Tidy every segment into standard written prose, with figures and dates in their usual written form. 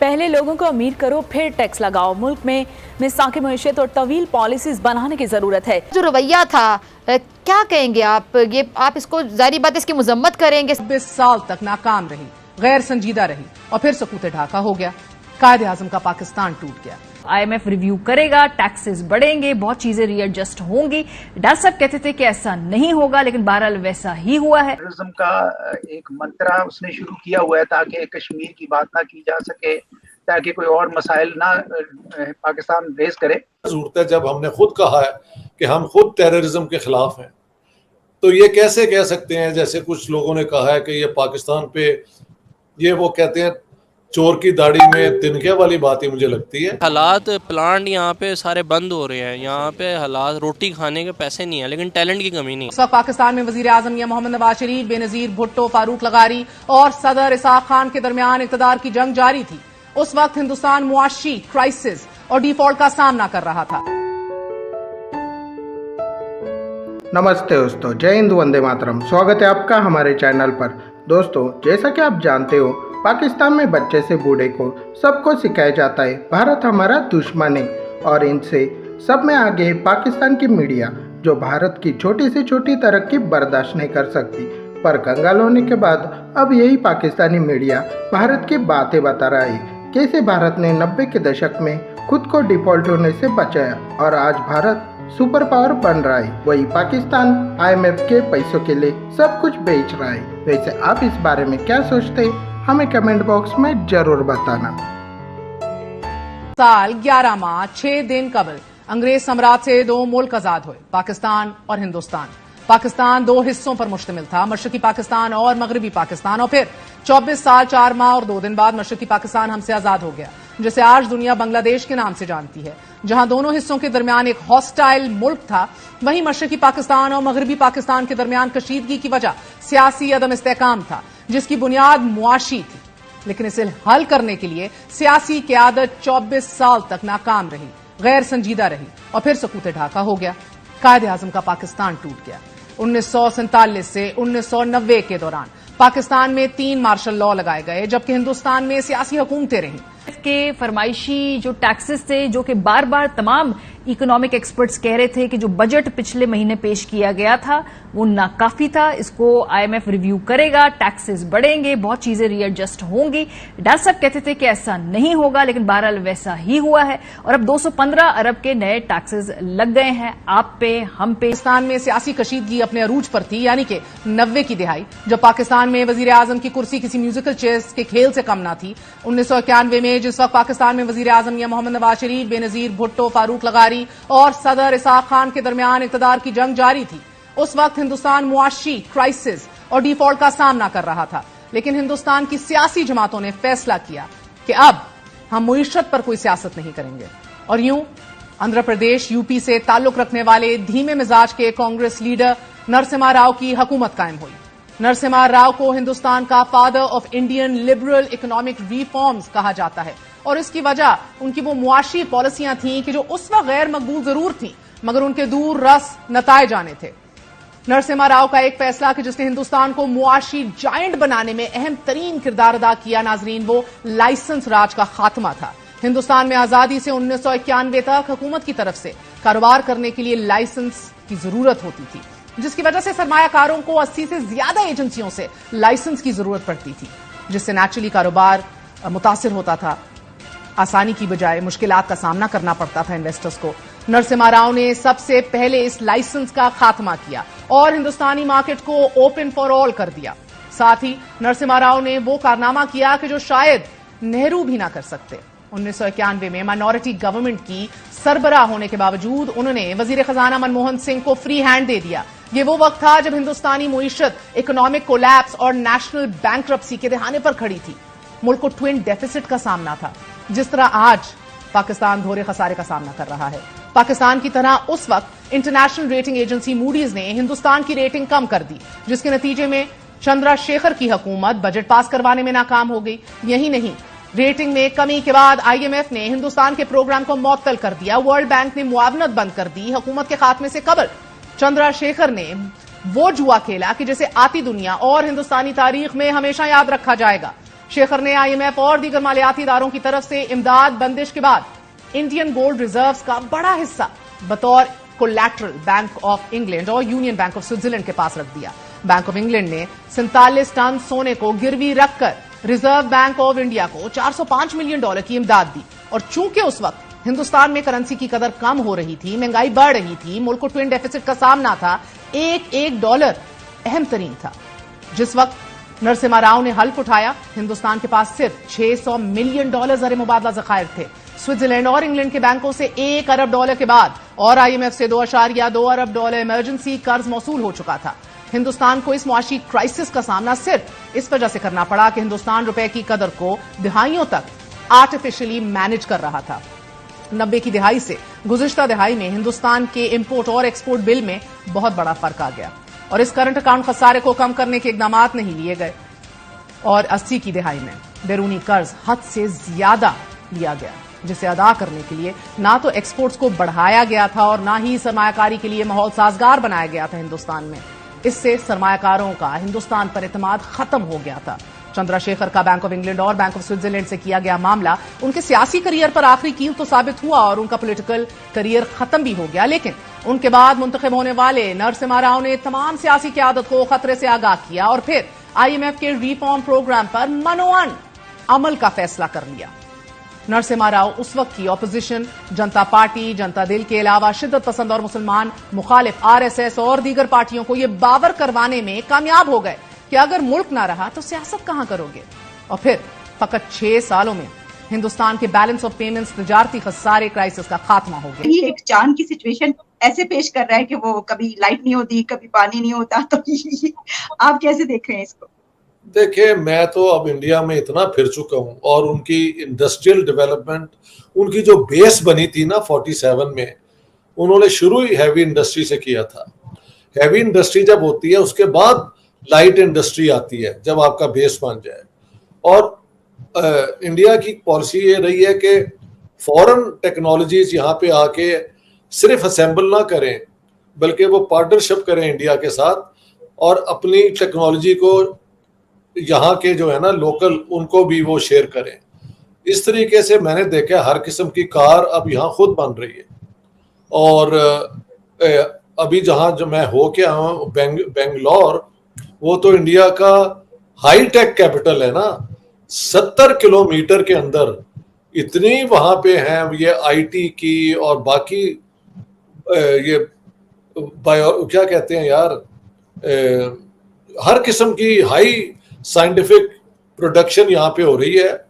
पहले लोगों को अमीर करो फिर टैक्स लगाओ। मुल्क में मिसाक़ मईशत और तवील पॉलिसीज बनाने की जरूरत है। जो रवैया था क्या कहेंगे आप? ये आप इसको जारी बात इसकी मजम्मत करेंगे? 20 साल तक नाकाम रही, गैर संजीदा रही और फिर सकूत ढाका हो गया। कायदे आजम का पाकिस्तान टूट गया। IMF रिव्यू करेगा, टैक्सेस बढ़ेंगे, बहुत चीजें रीएडजस्ट होंगी। डॉक्टर साहब कहते थे कि ऐसा नहीं होगा, लेकिन बहरहाल वैसा ही हुआ है। टेररिज्म का एक मंत्रा उसने शुरू किया हुआ है ताकि कश्मीर की बात ना की जा सके, ताकि कोई और मसाइल ना पाकिस्तान रेज करे। जरूरत है, जब हमने खुद कहा है कि हम खुद टेररिज्म के खिलाफ हैं, तो ये कैसे कह सकते हैं जैसे कुछ लोगों ने कहा है कि ये पाकिस्तान पे, ये वो कहते हैं चोर की दाढ़ी में तिनके वाली बात ही मुझे लगती है। हालात प्लांट यहाँ पे सारे बंद हो रहे हैं, यहाँ पे हालात रोटी खाने के पैसे नहीं है, लेकिन टैलेंट की कमी नहीं। उस वक्त पाकिस्तान में वजीर आजम या मोहम्मद नवाज शरीफ, बेनजीर भुट्टो, फारूक लगारी और सदर इसाक खान के दरमियान इक़्तिदार की जंग जारी थी। उस वक्त हिंदुस्तान मुआशी क्राइसिस और डिफॉल्ट का सामना कर रहा था। नमस्ते दोस्तों, जय हिंद, वंदे मातरम। स्वागत है आपका हमारे चैनल पर। दोस्तों, जैसा कि आप जानते हो, पाकिस्तान में बच्चे से बूढ़े को सबको सिखाया जाता है भारत हमारा दुश्मन है, और इनसे सब में आगे पाकिस्तान की मीडिया, जो भारत की छोटी से छोटी तरक्की बर्दाश्त नहीं कर सकती। पर कंगाल होने के बाद अब यही पाकिस्तानी मीडिया भारत की बातें बता रहा है, कैसे भारत ने 90 के दशक में खुद को डिफॉल्ट होने से बचाया और आज भारत सुपर पावर बन रहा है। वही पाकिस्तान IMF के पैसों के लिए सब कुछ बेच रहा है। वैसे आप इस बारे में क्या सोचते हैं, हमें कमेंट बॉक्स में जरूर बताना। साल 11 माह 6 दिन कबल अंग्रेज सम्राट से 2 मुल्क आजाद हुए, पाकिस्तान और हिंदुस्तान। पाकिस्तान 2 हिस्सों पर मुश्तमिल था, मशरकी पाकिस्तान और मगरबी पाकिस्तान, और फिर 24 साल 4 माह और 2 दिन बाद मशरकी पाकिस्तान हमसे आजाद हो गया, जिसे आज दुनिया बांग्लादेश के नाम से जानती है। जहां दोनों हिस्सों के दरमियान एक हॉस्टाइल मुल्क था, वहीं मशरकी पाकिस्तान और मगरबी पाकिस्तान के दरमियान कशीदगी की वजह सियासी अदम इस्तेहकाम था, जिसकी बुनियाद मुआशी थी। लेकिन इसे हल करने के लिए सियासी क़यादत 24 साल तक नाकाम रही, गैर संजीदा रही और फिर सकूत ढाका हो गया। कायदे आजम का पाकिस्तान टूट गया। 1947 से 1990 के दौरान पाकिस्तान में 3 मार्शल लॉ लगाए गए, जबकि हिंदुस्तान में सियासी हुकूमतें रहीं। के फरमाइशी जो टैक्सेस थे, जो कि बार बार तमाम इकोनॉमिक एक्सपर्ट्स कह रहे थे कि जो बजट पिछले महीने पेश किया गया था वो नाकाफी था, इसको IMF रिव्यू करेगा, टैक्सेस बढ़ेंगे, बहुत चीजें रीएडजस्ट होंगी। डॉक्टर साहब कहते थे कि ऐसा नहीं होगा, लेकिन बहरहाल वैसा ही हुआ है और अब 215 अरब के नए टैक्सेस लग गए हैं आप पे, हम पे। पाकिस्तान में सियासी कशीदगी अपने अरूज पर थी, यानी कि 90 की दिहाई, जब पाकिस्तान में वजीर आजम की कुर्सी किसी म्यूजिकल चेयर्स के खेल से कम ना थी। 1991 में जिस वक्त पाकिस्तान में वजीर आजम या मोहम्मद नवाज शरीफ, बेनजीर भुट्टो, फारूक लगारी और सदर इसाक खान के दरमियान इक़्तिदार की जंग जारी थी, उस वक्त हिंदुस्तान मुआशी क्राइसिस और डिफॉल्ट का सामना कर रहा था। लेकिन हिंदुस्तान की सियासी जमातों ने फैसला किया कि अब हम मुईशत पर कोई सियासत नहीं करेंगे, और यूं आंध्र प्रदेश, यूपी से ताल्लुक रखने वाले धीमे मिजाज के कांग्रेस लीडर नरसिम्हा राव की हुकूमत कायम हुई। नरसिम्हा राव को हिंदुस्तान का father of Indian liberal economic reforms कहा जाता है, और इसकी वजह उनकी वो मुआशी पॉलिसियां थीं कि जो उस वक्त गैर मकबूल जरूर थीं, मगर उनके दूर रस नताए जाने थे। नरसिम्हा राव का एक फैसला कि जिसने हिंदुस्तान को मुआशी जायंट बनाने में अहम तरीन किरदार अदा किया, नाजरीन, वो लाइसेंस राज का खात्मा था। हिंदुस्तान में आजादी से 1991 तक हुकूमत की तरफ से कारोबार करने के लिए लाइसेंस की जरूरत होती थी, जिसकी वजह से सरमायाकारों को 80 से ज्यादा एजेंसियों से लाइसेंस की जरूरत पड़ती थी, जिससे नेचुरली कारोबार मुतासिर होता था। आसानी की बजाय मुश्किलात का सामना करना पड़ता था इन्वेस्टर्स को। नरसिम्हा राव ने सबसे पहले इस लाइसेंस का खात्मा किया और हिंदुस्तानी मार्केट को ओपन फॉर ऑल कर दिया। साथ ही नरसिम्हा राव ने वो कारनामा किया कि जो शायद नेहरू भी ना कर सकते। 1991 में माइनॉरिटी गवर्नमेंट की सरबराह होने के बावजूद उन्होंने वजीर खजाना मनमोहन सिंह को फ्री हैंड दे दिया। ये वो वक्त था जब हिंदुस्तानी मुईशत इकोनॉमिक कोलैप्स और नेशनल बैंकरप्सी के दहाने पर खड़ी थी। मुल्क को ट्विन डेफिसिट का सामना था, जिस तरह आज पाकिस्तान दोहरे खसारे का सामना कर रहा है। पाकिस्तान की तरह उस वक्त इंटरनेशनल रेटिंग एजेंसी मूडीज ने हिंदुस्तान की रेटिंग कम कर दी, जिसके नतीजे में चंद्रशेखर की हुकूमत बजट पास करवाने में नाकाम हो गई। यही नहीं, रेटिंग में कमी के बाद IMF ने हिंदुस्तान के प्रोग्राम को मुअत्तल कर दिया, वर्ल्ड बैंक ने मुआवनत बंद कर दी। हुकूमत के खात्मे से कबल चंद्रशेखर ने वो जुआ खेला कि जिसे आती दुनिया और हिंदुस्तानी तारीख में हमेशा याद रखा जाएगा। शेखर ने आईएमएफ और दीगर मालियाती इदारों की तरफ से इमदाद बंदिश के बाद इंडियन गोल्ड रिजर्व्स का बड़ा हिस्सा बतौर कोलैटरल बैंक ऑफ इंग्लैंड और यूनियन बैंक ऑफ स्विट्जरलैंड के पास रख दिया। बैंक ऑफ इंग्लैंड ने 47 टन सोने को गिरवी रखकर रिजर्व बैंक ऑफ इंडिया को $405 मिलियन की इमदाद दी। और चूंकि उस वक्त हिंदुस्तान में करेंसी की कदर कम हो रही थी, महंगाई बढ़ रही थी, मुल्क को ट्विन डेफिसिट का सामना था, एक डॉलर अहम तरीन था। जिस वक्त नरसिम्हा राव ने हल्फ उठाया, हिंदुस्तान के पास सिर्फ $600 मिलियन ज़र मुबादला ज़खायर थे। स्विट्जरलैंड और इंग्लैंड के बैंकों से $1 अरब के बाद और आईएमएफ से $2.2 अरब इमरजेंसी कर्ज मौसूल हो चुका था। हिंदुस्तान को इस मुआशी क्राइसिस का सामना सिर्फ इस वजह से करना पड़ा कि हिंदुस्तान रुपए की कदर को दिहाइयों तक आर्टिफिशियली मैनेज कर रहा था। 90 की दिहाई से गुज़िश्ता दिहाई में हिंदुस्तान के इंपोर्ट और एक्सपोर्ट बिल में बहुत बड़ा फर्क आ गया और इस करंट अकाउंट खसारे को कम करने के इकदाम नहीं लिए गए और 80 की दिहाई में बैरूनी कर्ज हद से ज्यादा लिया गया, जिसे अदा करने के लिए ना तो एक्सपोर्ट्स को बढ़ाया गया था और ना ही सरमायाकारी के लिए माहौल साजगार बनाया गया था हिंदुस्तान में। इससे सरमायाकारों का हिंदुस्तान पर एतमाद खत्म हो गया था। चंद्रशेखर का बैंक ऑफ इंग्लैंड और बैंक ऑफ स्विट्जरलैंड से किया गया मामला उनके सियासी करियर पर आखिरी कील तो साबित हुआ और उनका पॉलिटिकल करियर खत्म भी हो गया। लेकिन उनके बाद मुंतखब होने वाले नरसिम्हा राव ने तमाम सियासी क़यादत को खतरे से आगाह किया और फिर आईएमएफ के रिफॉर्म प्रोग्राम पर मनोअन अमल का फैसला कर लिया। नरसिम्हा राव उस वक्त की ऑपोजिशन जनता पार्टी, जनता दल के अलावा शिद्दत पसंद और मुसलमान मुखालिफ आरएसएस और दीगर पार्टियों को यह बावर करवाने में कामयाब हो गए कि अगर मुल्क ना रहा तो सियासत कहां करोगे। और फिर फकत 6 सालों में हिंदुस्तान के बैलेंस ऑफ पेमेंट्स, तजारती खसारे क्राइसिस का खात्मा हो गया। ये एक चांद की सिचुएशन ऐसे पेश कर रहा है कि वो कभी लाइट नहीं होती, कभी पानी नहीं होता, तो आप कैसे देख रहे हैं इसको? देखिए, मैं तो अब इंडिया में इतना फिर चुका हूं और उनकी इंडस्ट्रियल डेवलपमेंट, उनकी जो बेस बनी थी ना 47 में, उन्होंने शुरू ही हैवी इंडस्ट्री से किया था। हैवी इंडस्ट्री जब होती है उसके बाद लाइट इंडस्ट्री आती है, जब आपका बेस बन जाए। और इंडिया की पॉलिसी ये रही है कि फॉरेन टेक्नोलॉजीज यहाँ पे आके सिर्फ असेंबल ना करें, बल्कि वो पार्टनरशिप करें इंडिया के साथ और अपनी टेक्नोलॉजी को यहाँ के जो है ना लोकल, उनको भी वो शेयर करें। इस तरीके से मैंने देखा हर किस्म की कार अब यहाँ खुद बन रही है। और अभी जहाँ जो मैं हो के आया हूँ बेंगलोर, वो तो इंडिया का हाई टेक कैपिटल है ना। 70 किलोमीटर के अंदर इतनी वहां पे हैं ये आईटी की और बाकी ये बायो क्या कहते हैं यार, हर किस्म की हाई साइंटिफिक प्रोडक्शन यहाँ पे हो रही है।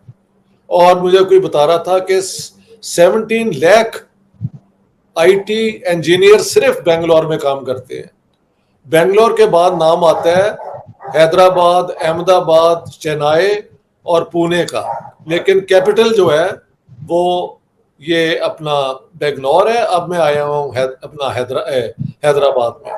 और मुझे कोई बता रहा था कि 17 लाख आईटी इंजीनियर सिर्फ बेंगलोर में काम करते हैं। बेंगलोर के बाद नाम आता है हैदराबाद, अहमदाबाद, चेन्नई और पुणे का, लेकिन कैपिटल जो है वो ये अपना बेंगलोर है। अब मैं आया हूँ अपना हैदराबाद में।